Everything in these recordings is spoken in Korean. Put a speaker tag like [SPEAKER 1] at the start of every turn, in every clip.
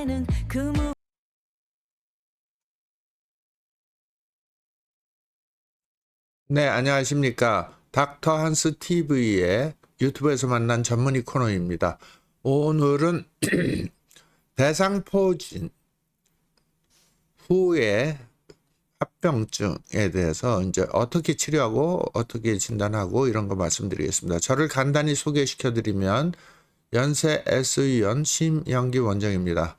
[SPEAKER 1] 되는 그
[SPEAKER 2] 네, 안녕하십니까. 닥터 한스 TV의 유튜브에서 만난 전문의 코너입니다. 오늘은 대상포진 후의 합병증에 대해서 이제 어떻게 치료하고 어떻게 진단하고 이런 거 말씀드리겠습니다. 저를 간단히 소개시켜 드리면 연세 S의원 심영기 원장입니다.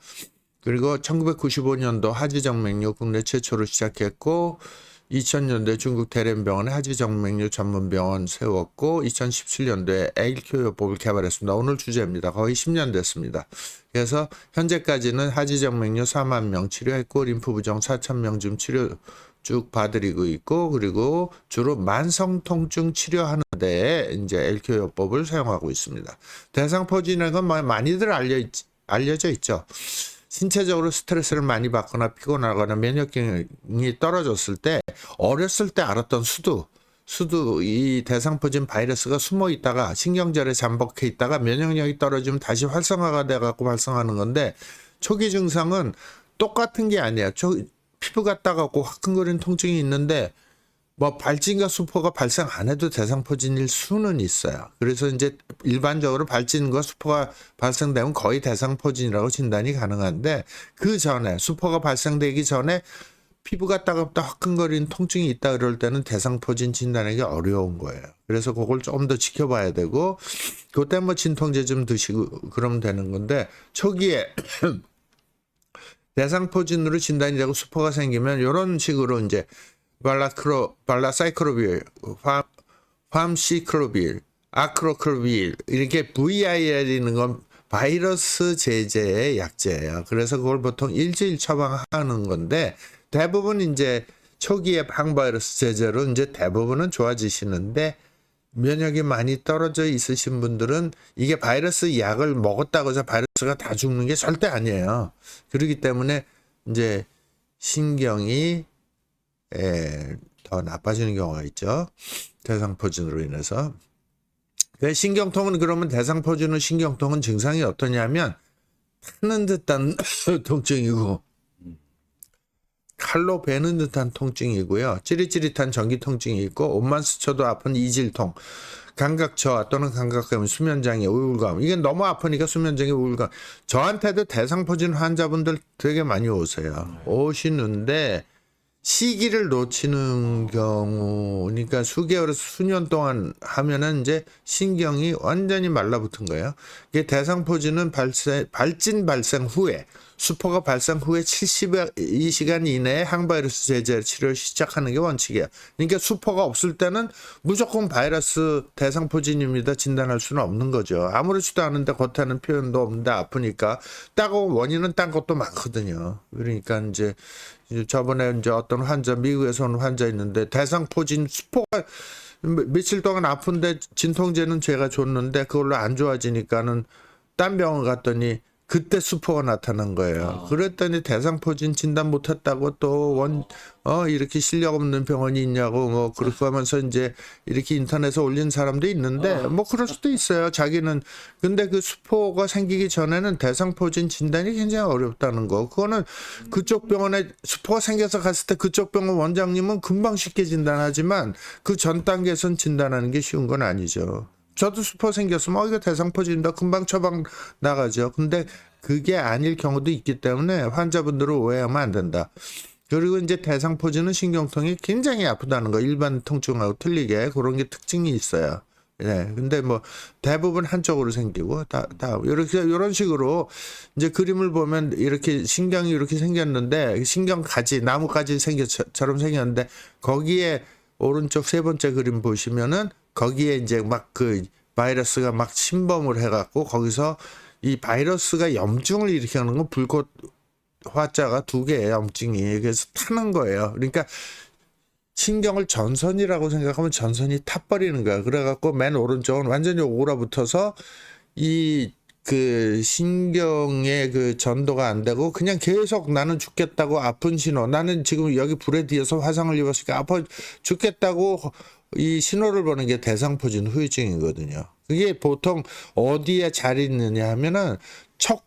[SPEAKER 2] 그리고 1995년도 하지정맥류 국내 최초로 시작했고 2000년도에 중국 대련병원에 하지정맥류 전문병원 세웠고 2017년도에 에일큐요법을 개발했습니다. 오늘 주제입니다. 거의 10년 됐습니다. 그래서 현재까지는 하지정맥류 4만 명 치료했고 림프부종 4,000명 지금 치료 쭉 봐드리고 있고 그리고 주로 만성통증 치료하는 데에 이제 엘큐요법을 사용하고 있습니다. 대상포진이라는 건 많이들 알려져 있죠. 신체적으로 스트레스를 많이 받거나 피곤하거나 면역력이 떨어졌을 때 어렸을 때 알았던 수두 이 대상포진 바이러스가 숨어 있다가 신경절에 잠복해 있다가 면역력이 떨어지면 다시 활성화가 돼 갖고 발생하는 건데 초기 증상은 똑같은 게 아니에요. 피부가 따갑고 화끈거리는 통증이 있는데 뭐 발진과 수포가 발생 안 해도 대상포진일 수는 있어요. 그래서 이제 일반적으로 발진과 수포가 발생되면 거의 대상포진이라고 진단이 가능한데 그 전에 수포가 발생되기 전에 피부가 따갑다 화끈거리는 통증이 있다 그럴 때는 대상포진 진단하기 어려운 거예요. 그래서 그걸 조금 더 지켜봐야 되고 그때 뭐 진통제 좀 드시고 그러면 되는 건데 초기에 대상포진으로 진단이 되고 수포가 생기면 이런 식으로 이제 발라사이클로빌, 팜시클로빌, 아크로클로빌 이렇게 VIR이라는 건 바이러스 제제의 약제예요. 그래서 그걸 보통 일주일 처방하는 건데 대부분 이제 초기에 항바이러스 제제로 이제 대부분은 좋아지시는데 면역이 많이 떨어져 있으신 분들은 이게 바이러스 약을 먹었다고 해서 바이러스가 다 죽는 게 절대 아니에요. 그렇기 때문에 이제 신경이 더 나빠지는 경우가 있죠. 대상포진으로 인해서. 신경통은 그러면 대상포진 신경통은 증상이 어떠냐면 타는 듯한 통증이고 칼로 베는 듯한 통증이고요. 찌릿찌릿한 전기 통증이 있고 옷만 스쳐도 아픈 이질통, 감각저하 또는 감각감, 수면장애, 우울감. 이게 너무 아프니까 수면장애, 우울감. 저한테도 대상포진 환자분들 되게 많이 오세요. 오시는데 시기를 놓치는 경우, 그러니까 수개월에서 수년 동안 하면은 이제 신경이 완전히 말라붙은 거예요. 이게 대상포진은 발진 발생 후에, 수포가 발생 후에 72시간 이내에 항바이러스 제제 치료를 시작하는 게 원칙이에요. 그러니까 수포가 없을 때는 무조건 바이러스 대상포진입니다. 진단할 수는 없는 거죠. 아무렇지도 않은데 겉에는 표현도 없는데 아프니까 따가운 원인은 딴 것도 많거든요. 그러니까 이제 저번에 이제 어떤 환자 미국에서 온 환자 있는데 대상포진 수포가 며칠 동안 아픈데 진통제는 제가 줬는데 그걸로 안 좋아지니까는 딴 병원 갔더니 그때 수포가 나타난 거예요. 그랬더니 대상포진 진단 못했다고 또 이렇게 실력 없는 병원이 있냐고 뭐 그렇게 하면서 이제 이렇게 인터넷에 올린 사람도 있는데 뭐 그럴 수도 있어요. 자기는 근데 그 수포가 생기기 전에는 대상포진 진단이 굉장히 어렵다는 거. 그거는 그쪽 병원에 수포가 생겨서 갔을 때 그쪽 병원 원장님은 금방 쉽게 진단하지만 그 전 단계에선 진단하는 게 쉬운 건 아니죠. 저도 수포 생겼으면 이거 대상포진이다 금방 처방 나가죠. 근데 그게 아닐 경우도 있기 때문에 환자분들은 오해하면 안 된다. 그리고 이제 대상포진은 신경통이 굉장히 아프다는 거. 일반 통증하고 틀리게 그런 게 특징이 있어요. 네. 근데 뭐 대부분 한쪽으로 생기고 다 이렇게 이런 식으로 이제 그림을 보면 이렇게 신경이 이렇게 생겼는데 신경가지 나무가지 생겨처럼 생겼는데 거기에 오른쪽 세 번째 그림 보시면은 거기에 이제 막 그 바이러스가 막 침범을 해갖고 거기서 이 바이러스가 염증을 일으키는 건 불꽃 화자가 두 개의 염증이 그래서 타는 거예요. 그러니까 신경을 전선이라고 생각하면 전선이 타버리는 거야. 그래갖고 맨 오른쪽은 완전히 오그라붙어서 이 그 신경의 그 전도가 안 되고 그냥 계속 나는 죽겠다고 아픈 신호 나는 지금 여기 불에 뒤에서 화상을 입었으니까 아파 죽겠다고 이 신호를 보는 게 대상포진 후유증이거든요. 그게 보통 어디에 잘 있느냐 하면은 척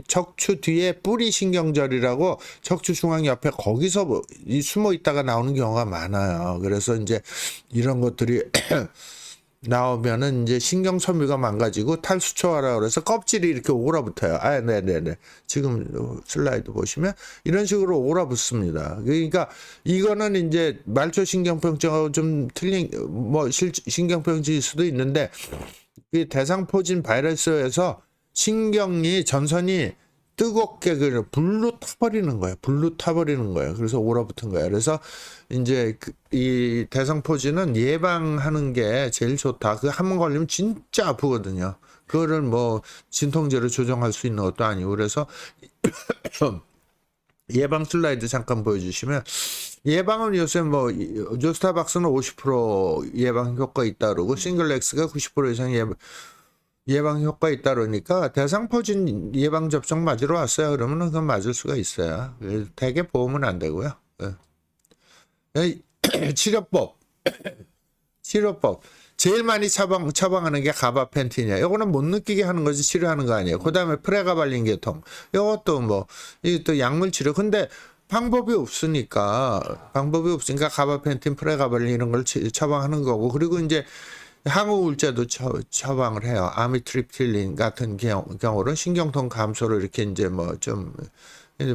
[SPEAKER 2] 척추 뒤에 뿌리 신경절이라고 척추 중앙 옆에 거기서 숨어 있다가 나오는 경우가 많아요. 그래서 이제 이런 것들이 나오면은 이제 신경 섬유가 망가지고 탈수초화라 그래서 껍질이 이렇게 오그라붙어요. 아, 네네네. 지금 슬라이드 보시면 이런 식으로 오그라붙습니다. 그러니까 이거는 이제 말초 신경병증하고 좀 틀린 뭐 신경병증일 수도 있는데 이 대상포진 바이러스에서 신경이 전선이 뜨겁게 불로 타버리는 거예요. 불로 타버리는 거예요. 그래서 오라붙은 거예요. 그래서 이제 이 대상포진은 예방하는 게 제일 좋다. 그 한 번 걸리면 진짜 아프거든요. 그거를 뭐 진통제로 조정할 수 있는 것도 아니고 그래서 예방 슬라이드 잠깐 보여주시면 예방은 요새 뭐 조스타박스는 50% 예방 효과 있다 그러고 싱글렉스가 90% 이상 예방 효과 있다 그러니까 대상포진 예방 접종 맞으러 왔어요. 그러면은 그건 맞을 수가 있어요. 대개 보험은 안 되고요. 치료법. 제일 많이 처방하는 게 가바펜틴이에요. 이거는 못 느끼게 하는 거지 치료하는 거 아니에요. 그 다음에 프레가발린 계통. 이것도 뭐, 이것도 약물 치료. 근데 방법이 없으니까 가바펜틴, 프레가발린 이런 걸 처방하는 거고. 그리고 이제 항우울제도 처방을 해요. 아미트립틸린 같은 경우는 신경통 감소로 이렇게 이제 뭐 좀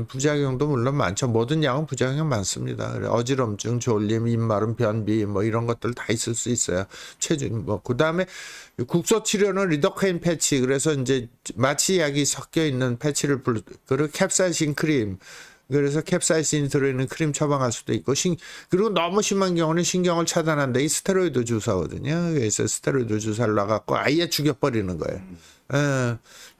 [SPEAKER 2] 부작용도 물론 많죠. 모든 약은 부작용 많습니다. 어지럼증, 졸림, 입마름, 변비 뭐 이런 것들 다 있을 수 있어요. 체중 뭐 그다음에 국소 치료는 리도카인 패치 그래서 이제 마취약이 섞여 있는 패치를 그리고 캡사이신 크림 그래서 캡사이신이 들어있는 크림 처방할 수도 있고 그리고 너무 심한 경우는 신경을 차단한다. 이 스테로이드 주사거든요. 그래서 스테로이드 주사를 놔갖고 아예 죽여버리는 거예요.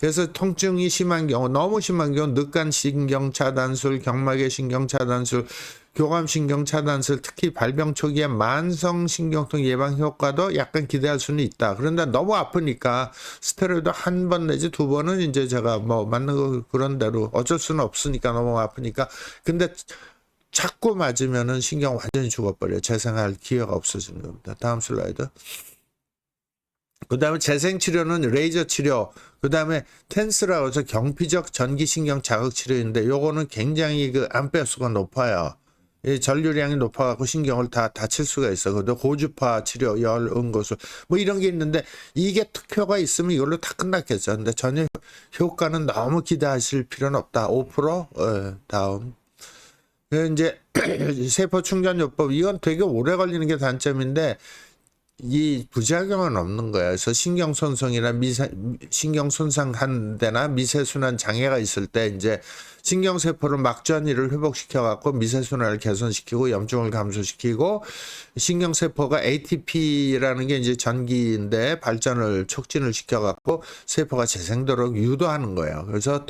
[SPEAKER 2] 그래서 통증이 심한 경우, 너무 심한 경우 늑간 신경 차단술, 경막의 신경 차단술, 교감 신경 차단술, 특히 발병 초기에 만성 신경통 예방 효과도 약간 기대할 수는 있다. 그런데 너무 아프니까 스테로이드 한 번 내지 두 번은 이제 제가 뭐 맞는 거 그런 대로 어쩔 수는 없으니까 너무 아프니까. 근데 자꾸 맞으면은 신경 완전히 죽어버려요. 재생할 기회가 없어지는 겁니다. 다음 슬라이드. 그 다음에 재생치료는 레이저 치료, 그 다음에 텐스라고 해서 경피적 전기신경 자극 치료인데 요거는 굉장히 그 암페어수가 높아요. 이 전류량이 높아갖고 신경을 다 다칠 수가 있어. 그것도 고주파 치료, 열, 응고술 뭐 이런 게 있는데 이게 특효가 있으면 이걸로 다 끝났겠죠. 근데 전혀 효과는 너무 기대하실 필요는 없다. 5%? 다음. 이제 세포 충전요법 이건 되게 오래 걸리는 게 단점인데 이 부작용은 없는 거야. 그래서 신경 손상이나 신경 손상한 데나 미세순환 장애가 있을 때 이제 신경 세포를 막전이를 회복시켜 갖고 미세순환을 개선시키고 염증을 감소시키고 신경 세포가 ATP라는 게 이제 전기인데 발전을 촉진을 시켜 갖고 세포가 재생도록 유도하는 거예요. 그래서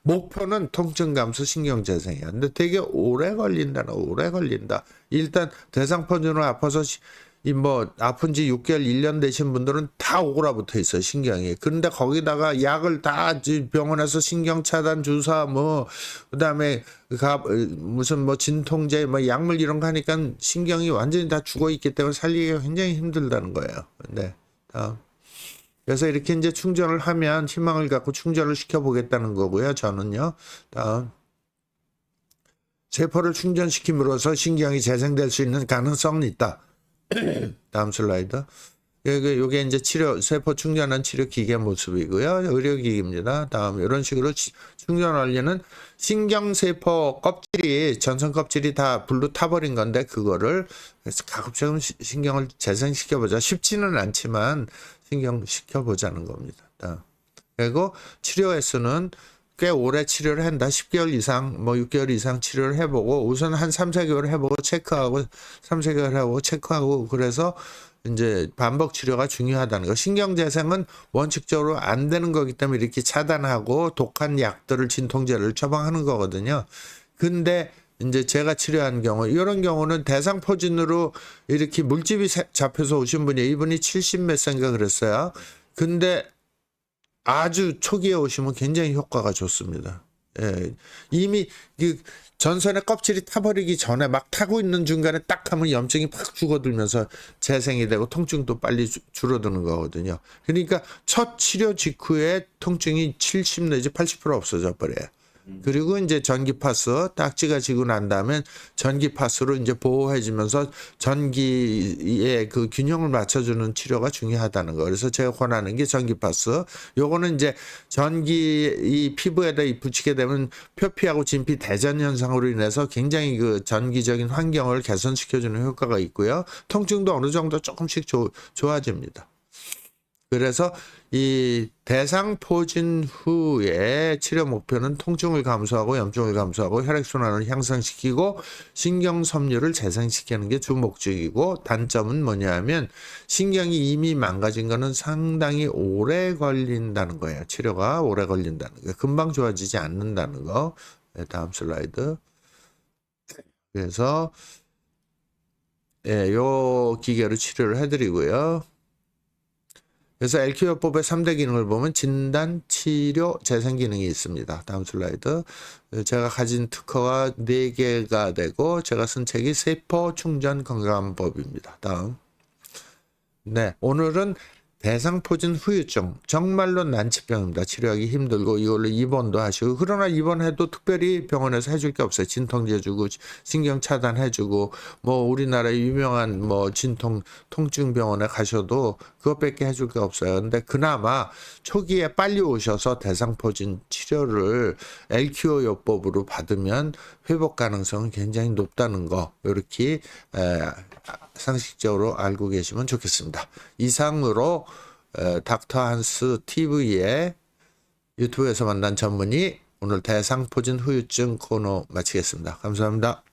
[SPEAKER 2] 목표는 통증 감소 신경 재생이야. 근데 되게 오래 걸린다. 일단 대상포진으로 아파서 뭐 아픈 지 6개월 1년 되신 분들은 다 오그라붙어 있어요. 신경이. 그런데 거기다가 약을 다 병원에서 신경 차단 주사 뭐 그다음에 무슨 뭐 진통제 뭐 약물 이런 거 하니까 신경이 완전히 다 죽어 있기 때문에 살리기가 굉장히 힘들다는 거예요. 네. 그래서 이렇게 이제 충전을 하면 희망을 갖고 충전을 시켜 보겠다는 거고요. 저는요. 다음. 세포를 충전시킴으로써 신경이 재생될 수 있는 가능성은 있다. 다음 슬라이드. 요게 이제 세포 충전한 치료 기계 모습이고요. 의료기기입니다. 다음 이런 식으로 충전 원리는 신경세포 껍질이 전선 껍질이 다 불로 타버린 건데 그거를 가급적 신경을 재생시켜보자. 쉽지는 않지만 신경시켜보자는 겁니다. 그리고 치료 횟수는 꽤 오래 치료를 한다. 10개월 이상, 뭐 6개월 이상 치료를 해보고 우선 한 3, 4개월 해보고 체크하고 3, 4개월 해보고 체크하고 그래서 이제 반복 치료가 중요하다는 거. 신경 재생은 원칙적으로 안 되는 거기 때문에 이렇게 차단하고 독한 약들을 진통제를 처방하는 거거든요. 근데 이제 제가 치료한 경우 이런 경우는 대상포진으로 이렇게 물집이 잡혀서 오신 분이 이분이 70 몇 세인가 그랬어요. 근데 아주 초기에 오시면 굉장히 효과가 좋습니다. 예, 이미 그 전선의 껍질이 타버리기 전에 막 타고 있는 중간에 딱 하면 염증이 팍 죽어들면서 재생이 되고 통증도 빨리 줄어드는 거거든요. 그러니까 첫 치료 직후에 통증이 70 내지 80% 없어져 버려요. 그리고 이제 전기파스 딱지가 지고 난 다음에 전기파스로 이제 보호해주면서 전기의 그 균형을 맞춰주는 치료가 중요하다는 거. 그래서 제가 권하는 게 전기파스. 요거는 이제 전기 이 피부에다 붙이게 되면 표피하고 진피 대전 현상으로 인해서 굉장히 그 전기적인 환경을 개선시켜주는 효과가 있고요. 통증도 어느 정도 조금씩 좋아집니다. 그래서 이 대상포진 후에 치료 목표는 통증을 감소하고 염증을 감소하고 혈액순환을 향상시키고 신경섬유를 재생시키는 게 주 목적이고, 단점은 뭐냐면 신경이 이미 망가진 거는 상당히 오래 걸린다는 거예요. 치료가 오래 걸린다는 거. 금방 좋아지지 않는다는 거. 네, 다음 슬라이드. 그래서 요 기계로 치료를 해드리고요. 그래서 LQ요법의 3대 기능을 보면 진단, 치료, 재생 기능이 있습니다. 다음 슬라이드. 제가 가진 특허가 4개가 되고 제가 쓴 책이 세포 충전 건강법입니다. 다음. 네, 오늘은 대상포진 후유증, 정말로 난치병입니다. 치료하기 힘들고 이걸로 입원도 하시고, 그러나 입원해도 특별히 병원에서 해줄 게 없어요. 진통제주고 신경 차단해주고, 뭐 우리나라 유명한 뭐 진통 통증 병원에 가셔도 그것밖에 해줄 게 없어요. 근데 그나마 초기에 빨리 오셔서 대상포진 치료를 LQO 요법으로 받으면 회복 가능성은 굉장히 높다는 거, 이렇게 상식적으로 알고 계시면 좋겠습니다. 이상으로 닥터 한스 TV의 유튜브에서 만난 전문의, 오늘 대상포진 후유증 코너 마치겠습니다. 감사합니다.